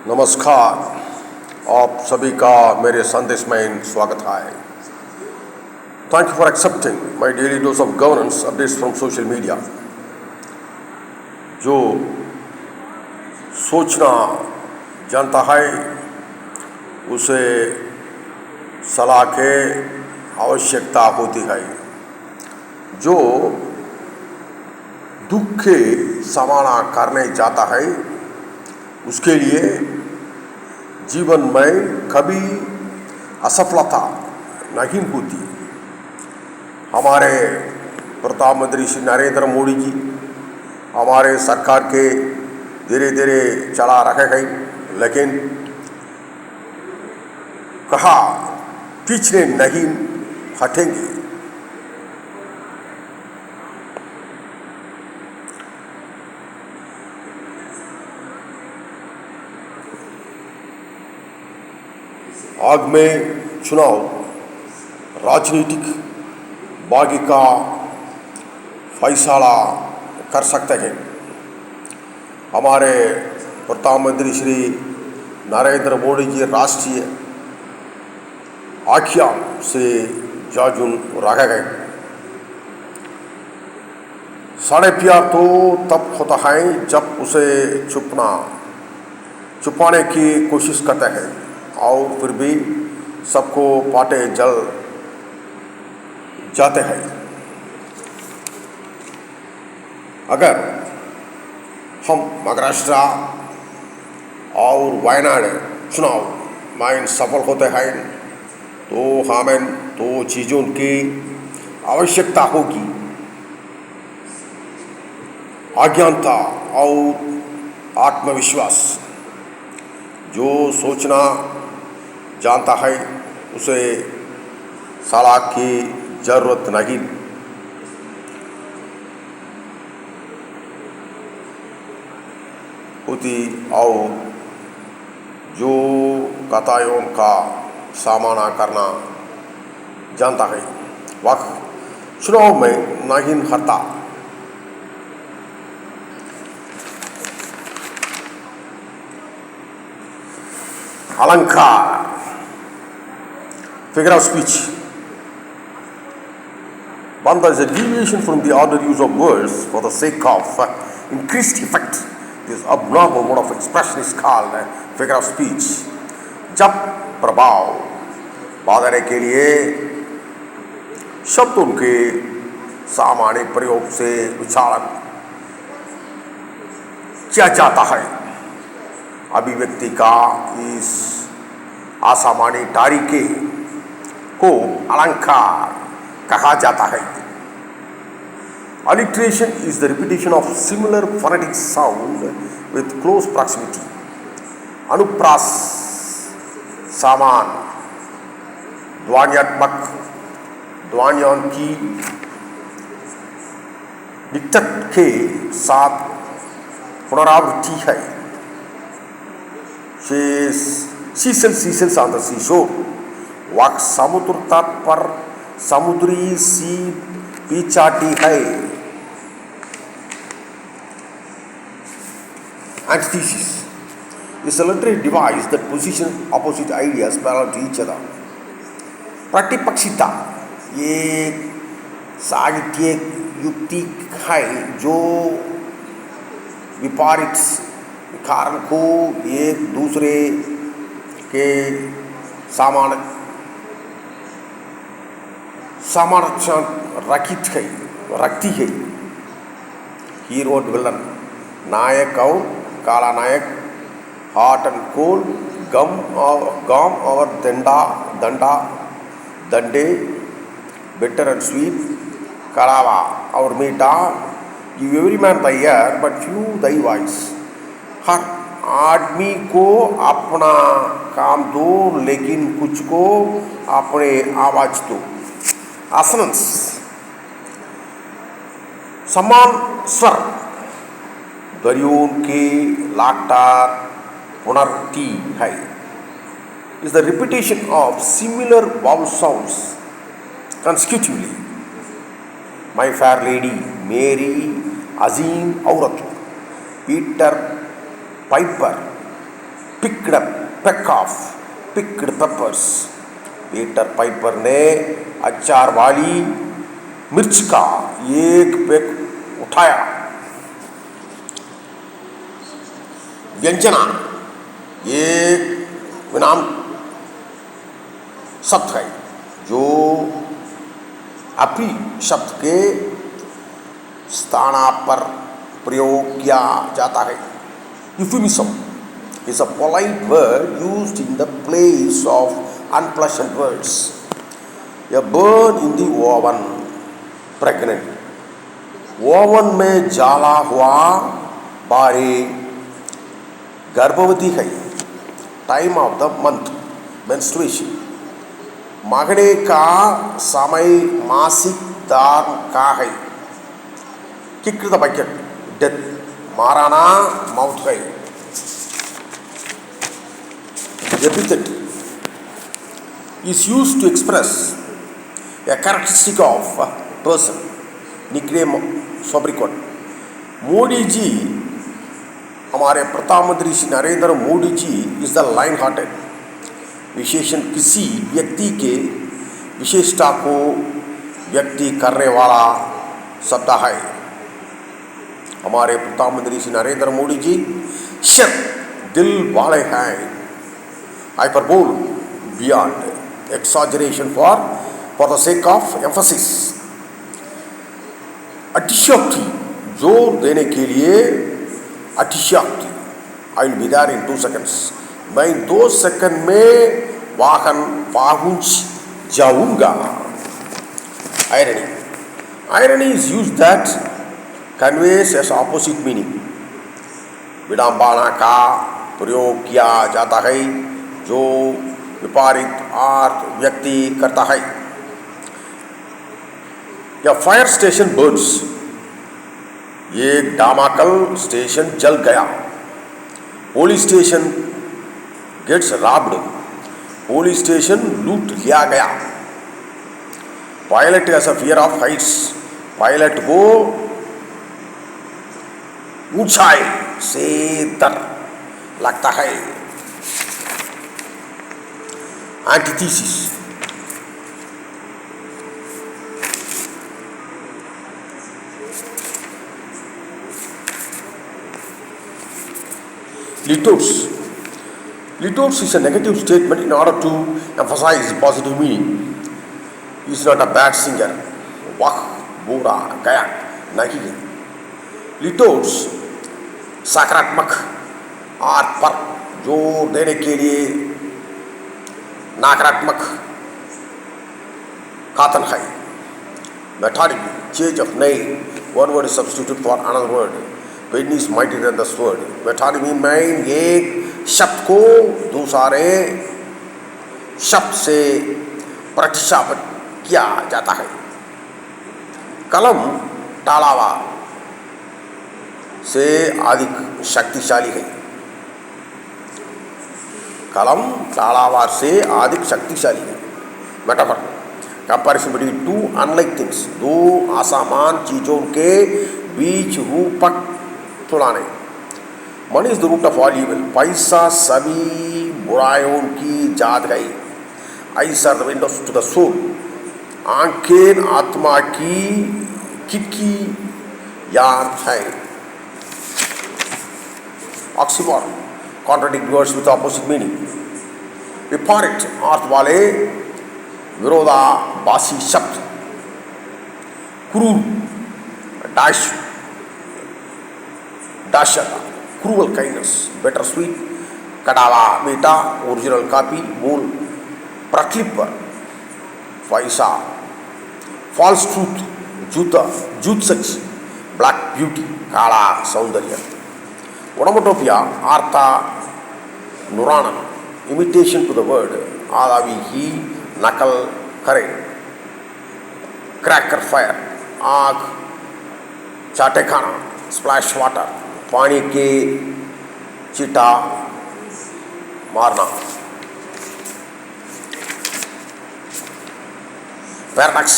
नमस्कार। आप सभी का मेरे संदेश में स्वागत है। Thank you for accepting my daily dose of governance updates from social media. जो सोचना जानता है उसे सलाह के आवश्यकता होती है। जो दुख के सामना करने जाता है उसके लिए जीवन में कभी असफलता नहीं होती। हमारे प्रधानमंत्री श्री नरेंद्र मोदी जी हमारे सरकार के धीरे धीरे चला रहे हैं, लेकिन कहा पीछे नहीं हटेंगे। आगामी चुनाव राजनीतिक भाग्य का फैसला कर सकते हैं। हमारे प्रधानमंत्री श्री नरेंद्र मोदी जी राष्ट्रीय आख्या से जाजुन रखे गए। साढ़े प्यार तो तब होता है जब उसे छुपाने की कोशिश करते हैं और फिर भी सबको पाटे जल जाते हैं। अगर हम महाराष्ट्र और वायनाड चुनाव में सफल होते हैं तो हमें दो चीज़ों की आवश्यकता होगी: अज्ञानता और आत्मविश्वास। जो सोचना जानता है उसे सलाह की जरूरत नहीं। होती और जो कतायों का सामना करना जानता है वह चुनाव में नहीं हारता। अलंकार, figure of speech. Bandha is a deviation from the ordinary use of words for the sake of increased effect. This abnormal mode of expression is called figure of speech. जब प्रभाव बढ़ाने के लिए शब्दों के सामान्य प्रयोग से उच्चारण किया जाता है, अभिव्यक्ति का इस असामान्य तरीके को अलंकार कहा जाता है। Alliteration is the repetition of similar phonetic sound with close proximity. अनुप्रास समान ध्वन्यात्मक ध्वनियों की निकट के साथ पुनरावृत्ति है। She sells on the seashore. वह समुद्र तट पर समुद्री सी पिचाटी है। Antithesis is a literary device that positions opposite ideas parallel to each other. प्रतिपक्षिता ये साहित्यिक युक्ति है जो विपरीत कारण को एक दूसरे के सामर्थ्य रखती है। हीरो विलन, नायक और काला नायक, हॉट एंड कोल्ड, गम और दंडे, बिटर एंड स्वीट, कड़वा और मीठा। Give every man the ear but few the voice. हर आदमी को अपना काम दो लेकिन कुछ को अपने आवाज दो। असोनेंस, समान स्वर, ध्वनियों की लगातार पुनरावृत्ति है। is the repetition of similar vowel sounds consecutively. My fair lady, Mary, अजीम औरत, Peter, Piper, picked a peck of picked peppers. Peter Piper ने अचार वाली मिर्च का एक पेक उठाया. व्यंजना एक विराम शब्द है जो अपी शब्द के स्थान पर प्रयोग किया जाता है. Euphemism is a polite word used in the place of unpleasant words. A bird in the oven, pregnant. Oven में जाला हुआ बारे गर्भवती है. Time of the month, menstruation. मांगने का समय मासिक दान का है. Kick the bucket, death. माराना मौत है. Epithet is used to express a characteristic of a person. Nickname sobriquet. Modi ji, हमारे प्रधानमंत्री Shri Narendra Modi ji is the lion hearted. विशेषण किसी व्यक्ति के विशेषता को व्यक्त करने वाला शब्द है. हमारे प्रधानमंत्री श्री नरेंद्र मोदी जी शर दिल वाले हैं. Hyperbole, beyond. Exaggeration for the sake of emphasis. अतिशयोक्ति, जोर देने के लिए. अतिशयोक्ति. I will be there in 2 seconds. मैं 2 सेकंड में वाहन पहुंच जाऊंगा. Irony. Irony is use that conveys as opposite meaning. विडंबना का प्रयोग किया जाता है जो विपरीत अर्थ व्यक्ति करता है. या फायर स्टेशन बर्न्स. एक डामाकल स्टेशन जल गया. Police station gets robbed. Police station लूट लिया गया. Pilot has a fear of heights. Pilot को ऊंचाई से डर लगता है. Antithesis. Litos. Litos is a negative statement in order to emphasize positive meaning. He is not a bad singer. वाह बुरा गायक नहीं है. लिटोस सकारात्मक अर्थ पर जोर देने के लिए नकारात्मक कथन है. मेथोडिक, change of name. One word is substituted for another word. Pen is mightier than the sword. मेथोडिमी में एक शब्द को दूसरे शब्द से प्रतिस्थापित किया जाता है. कलम तालावा से अधिक शक्तिशाली है. कलम तालावार से अधिक शक्तिशाली है. Metaphor. Comparison between two unlike things. दो असमान चीजों के बीच रूपक तुलना. Money is the root of all evil. पैसा सभी बुराइयों की जात है. Eyes are the windows to the soul. आंखें आत्मा की खिड़की याद है. Oxymoron, contradict words with opposite meaning. विपरीत अर्थ वाले विरोधाभासी शब्द. क्रूर, दाशता, क्रूअल काइंडनेस. बेटर स्वीट, कड़वा मीठा. ओरिजिनल कॉपी, मूल प्रतिलिपि. पैसा. फॉल्स ट्रूथ, जूता, जूत सच. ब्लैक ब्यूटी, काला सौंदर्य. ओनोमोटोपिया, आर्ता नुरानन. Imitation to the word. आदावी ही नकल करे. क्रैकर फायर, आग चाटे खाना. स्प्लैश वाटर, पानी के चीटा मारना. पैराडॉक्स.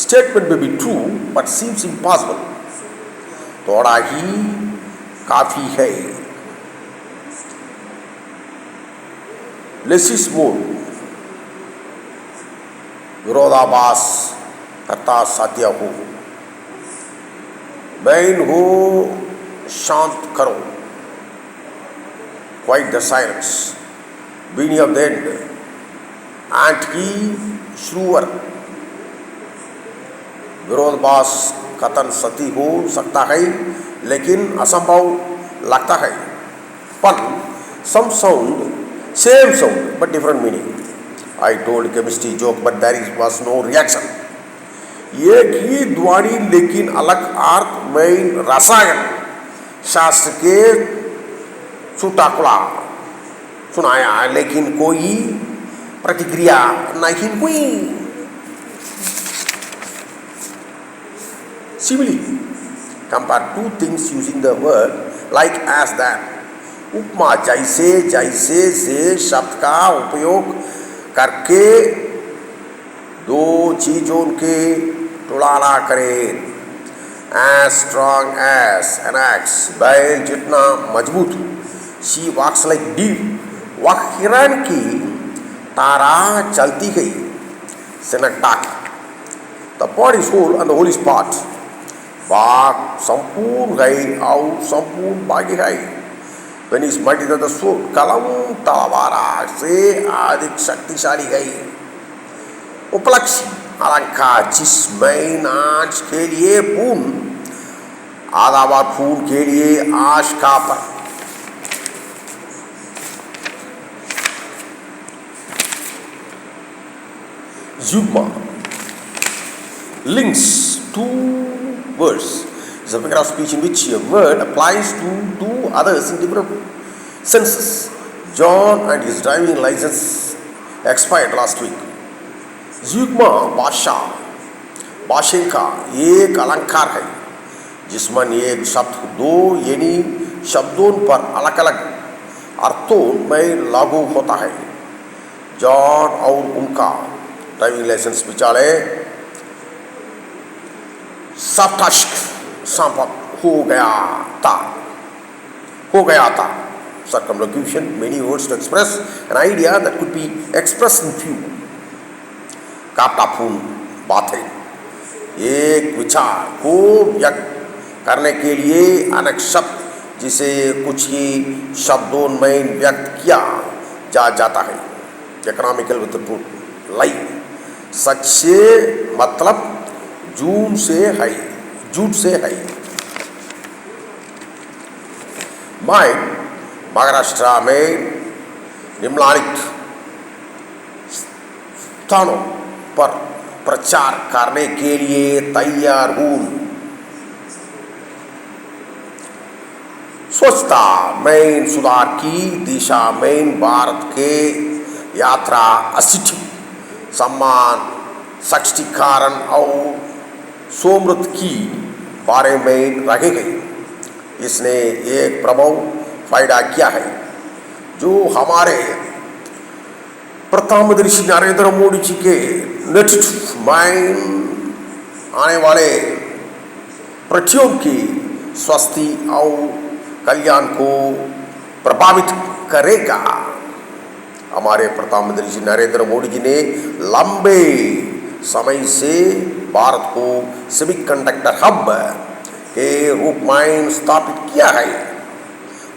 स्टेटमेंट में be true but seems impossible. थोड़ा ही काफी है. लेस इज मोर, विरोधाभास करता साध्य हो, मैन हो शांत करो, quiet the silence, beginning of the end, एंट की श्रूअर, विरोधाभास कथन सती हो सकता है लेकिन असंभव लगता है, पर some sound, same sound but different meaning. I told chemistry joke but there was no reaction. एक ही ध्वनि लेकिन अलग अर्थ में रसायन शास्त्र के चुटाकुला सुनाया लेकिन कोई प्रतिक्रिया नहीं हुई. Similarly, compare two things using the word like as that. उपमा जैसे जैसे से शब्द का उपयोग करके दो चीजों के तुलना करें. As strong as an axe, बैल जितना मजबूत, she walks like deer, वह हिरण की तारा चलती गई. Synecdoche, the body is whole and the whole is part. बाघ संपूर्ण है और संपूर्ण बागी है. When is mighty than the sword, कलम तलवार से अधिक शक्तिशाली है. उपलक्ष्य अलंकार जिसमें नाच के लिए पूर्ण, आधा बार फूल के लिए आश का पर. युग्मा links two words. It's a figure of speech in which a word applies to two others in different senses. John and his driving license expired last week. युग्मा भाषा का एक अलंकार है जिसमें एक शब्द दो यानी शब्दों पर अलग अलग अर्थों में लागू होता है. जॉन और उनका ड्राइविंग लाइसेंस बिचारे समाप्त हो गया था. Circumlocution, many words to express an idea that could be expressed in few. काप्टापूर्ण बात है, एक विचार को व्यक्त करने के लिए अनेक शब्द जिसे कुछ ही शब्दों में व्यक्त किया जा जाता है. Economical with truth, like such से मतलब झूठ से है. मैं महाराष्ट्र में निम्नलिखित स्थानों पर प्रचार करने के लिए तैयार हूँ. स्वच्छता में सुधार की दिशा में भारत के यात्रा अस्तित्व, सम्मान, सशक्तिकरण और सोमृत की बारे में रहेगी. इसने एक प्रभाव फायदा किया है जो हमारे प्रधानमंत्री नरेंद्र मोदी जी के नेतृत्व में आने वाले प्रतियों की स्वास्थ्य और कल्याण को प्रभावित करेगा. हमारे प्रधानमंत्री जी नरेंद्र मोदी जी ने लंबे समय से भारत को सेमीकंडक्टर हब के रूप में स्थापित किया है.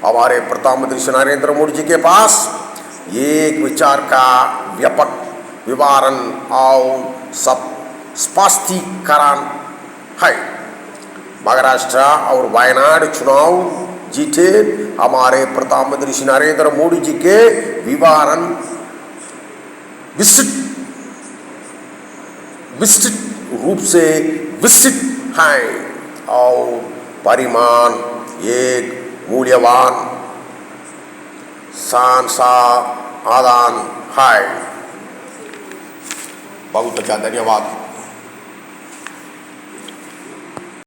हमारे प्रधानमंत्री श्री नरेंद्र मोदी जी के पास एक विचार का व्यापक विवरण और सब स्पष्टीकरण है. महाराष्ट्र और वायनाड चुनाव जीते हमारे प्रधानमंत्री श्री नरेंद्र मोदी जी के विवरण विस्तृत रूप से विस्तृत है और परिमाण एक मूल्यवान संसाधन है. बहुत अच्छा, धन्यवाद.